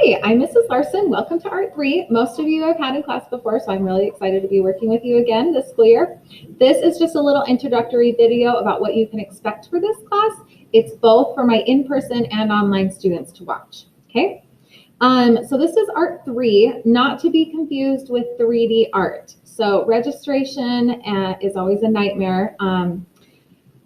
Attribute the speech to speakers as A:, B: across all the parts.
A: Hi, I'm Mrs. Larson. Welcome to Art 3. Most of you I've had in class before, so I'm really excited to be working with you again this school year. This is just a little introductory video about what you can expect for this class. It's both for my in-person and online students to watch, okay? So this is Art 3, not to be confused with 3D art. So registration is always a nightmare.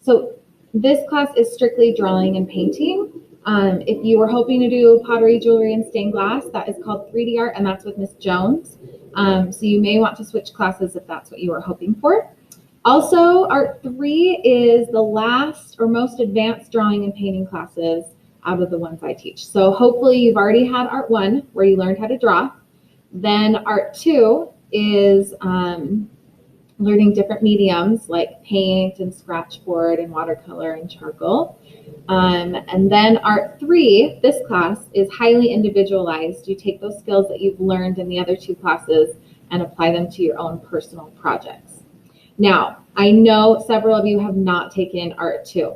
A: So this class is strictly drawing and painting. If you were hoping to do pottery, jewelry, and stained glass, that is called 3D art, and that's with Miss Jones. So you may want to switch classes if that's what you were hoping for. Also, Art 3 is the last or most advanced drawing and painting classes out of the ones I teach. So hopefully you've already had Art 1, where you learned how to draw. Then Art 2 is learning different mediums like paint and scratchboard and watercolor and charcoal. And then Art 3, this class, is highly individualized. You take those skills that you've learned in the other two classes and apply them to your own personal projects. Now, I know several of you have not taken Art 2.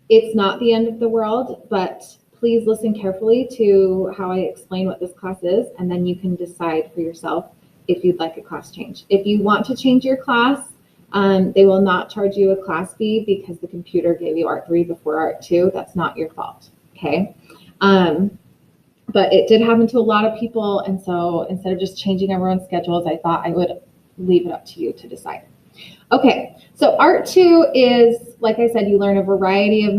A: It's not the end of the world, but please listen carefully to how I explain what this class is, and then you can decide for yourself if you'd like a class change. If you want to change your class, they will not charge you a class fee because the computer gave you Art 3 before Art 2. That's not your fault, okay? But it did happen to a lot of people, and so instead of just changing everyone's schedules, I thought I would leave it up to you to decide. Okay, so Art 2 is, like I said, you learn a variety of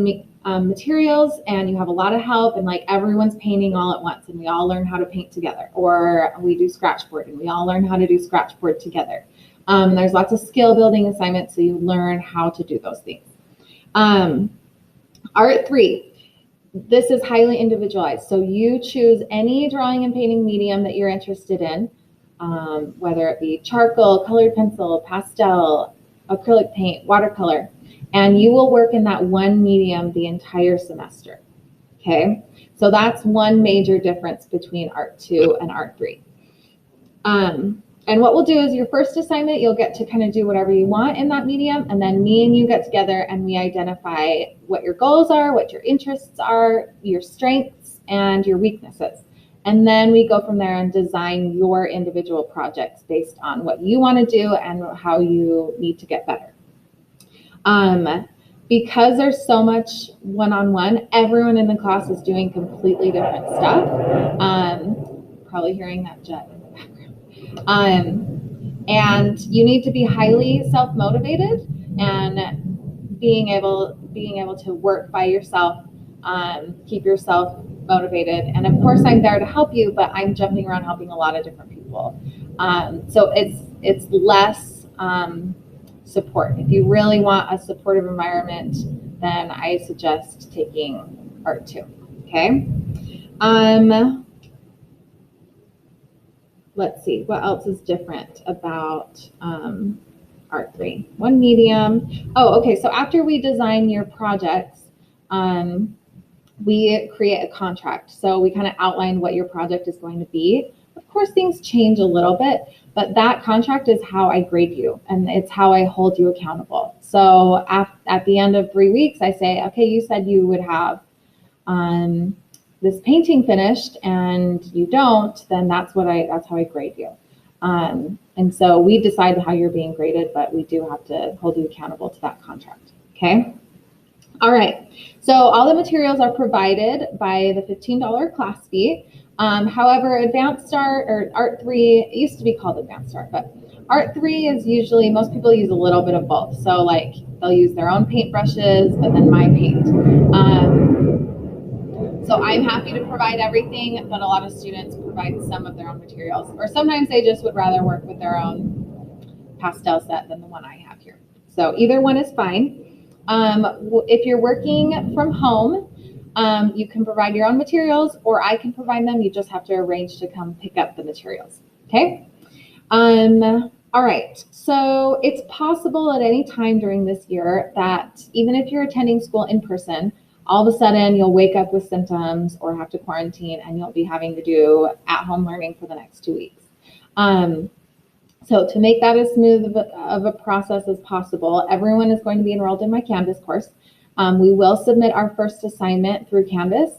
A: materials, and you have a lot of help, and like everyone's painting all at once, and we all learn how to paint together, or we do scratchboard and we all learn how to do scratchboard together. There's lots of skill building assignments, so you learn how to do those things. Art 3, this is highly individualized, so you choose any drawing and painting medium that you're interested in, whether it be charcoal, colored pencil, pastel, acrylic paint, watercolor, and you will work in that one medium the entire semester, okay? So that's one major difference between Art 2 and Art 3. And what we'll do is your first assignment, you'll get to kind of do whatever you want in that medium, and then me and you get together and we identify what your goals are, what your interests are, your strengths, and your weaknesses. And then we go from there and design your individual projects based on what you want to do and how you need to get better. Because there's so much one-on-one, everyone in the class is doing completely different stuff. Probably hearing that jet in the background. And you need to be highly self-motivated and being able to work by yourself, keep yourself motivated. And of course I'm there to help you, but I'm jumping around helping a lot of different people. So it's less support. If you really want a supportive environment, then I suggest taking Art 2, okay? Let's see, what else is different about Art 3? One medium. Oh, okay, so after we design your projects, we create a contract. So we kind of outline what your project is going to be. Of course, things change a little bit, but that contract is how I grade you, and it's how I hold you accountable. So at the end of 3 weeks, I say, okay, you said you would have this painting finished, and you don't, then that's how I grade you. And so we decide how you're being graded, but we do have to hold you accountable to that contract, okay? All right, so all the materials are provided by the $15 class fee. However, Advanced Art, or Art 3, it used to be called Advanced Art, but Art 3 is usually, most people use a little bit of both. So like they'll use their own paintbrushes, but then my paint. So I'm happy to provide everything, but a lot of students provide some of their own materials, or sometimes they just would rather work with their own pastel set than the one I have here. So either one is fine. If you're working from home, you can provide your own materials, or I can provide them. You just have to arrange to come pick up the materials, okay? All right, so it's possible at any time during this year that even if you're attending school in person, all of a sudden you'll wake up with symptoms or have to quarantine, and you'll be having to do at-home learning for the next 2 weeks. So to make that as smooth of a process as possible, everyone is going to be enrolled in my Canvas course. We will submit our first assignment through Canvas.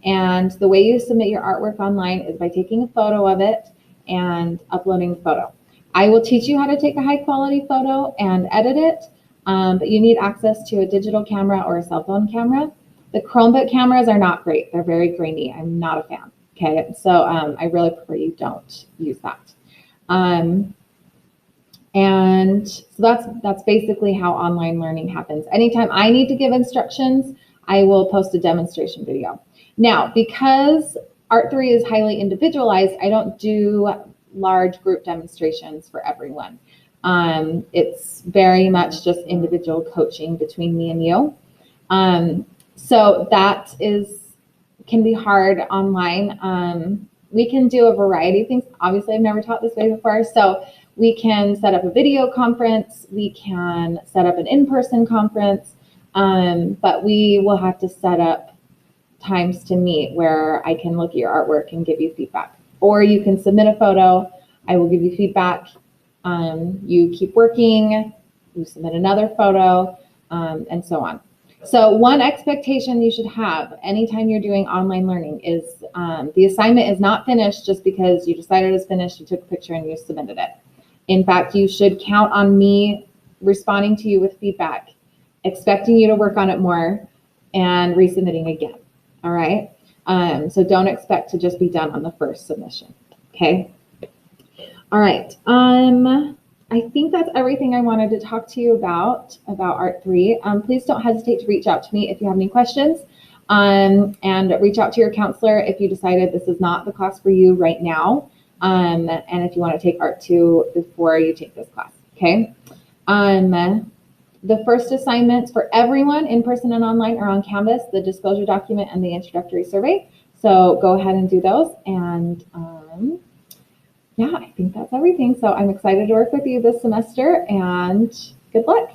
A: And the way you submit your artwork online is by taking a photo of it and uploading the photo. I will teach you how to take a high quality photo and edit it, but you need access to a digital camera or a cell phone camera. The Chromebook cameras are not great. They're very grainy. I'm not a fan. Okay, so I really prefer you don't use that. And so that's basically how online learning happens. Anytime I need to give instructions, I will post a demonstration video. Now, because Art3 is highly individualized, I don't do large group demonstrations for everyone. It's very much just individual coaching between me and you. So that can be hard online. We can do a variety of things. Obviously, I've never taught this way before, so we can set up a video conference, we can set up an in-person conference, but we will have to set up times to meet where I can look at your artwork and give you feedback. Or you can submit a photo, I will give you feedback, you keep working, you submit another photo, and so on. So one expectation you should have anytime you're doing online learning is the assignment is not finished just because you decided it's finished, you took a picture and you submitted it. In fact, you should count on me responding to you with feedback, expecting you to work on it more, and resubmitting again. All right. So don't expect to just be done on the first submission. Okay. All right. I think that's everything I wanted to talk to you about Art3. Please don't hesitate to reach out to me if you have any questions, and reach out to your counselor if you decided this is not the class for you right now. And if you want to take Art2 before you take this class, okay? The first assignments for everyone, in person and online, are on Canvas, the disclosure document and the introductory survey. So go ahead and do those. And yeah, I think that's everything. So I'm excited to work with you this semester, and good luck.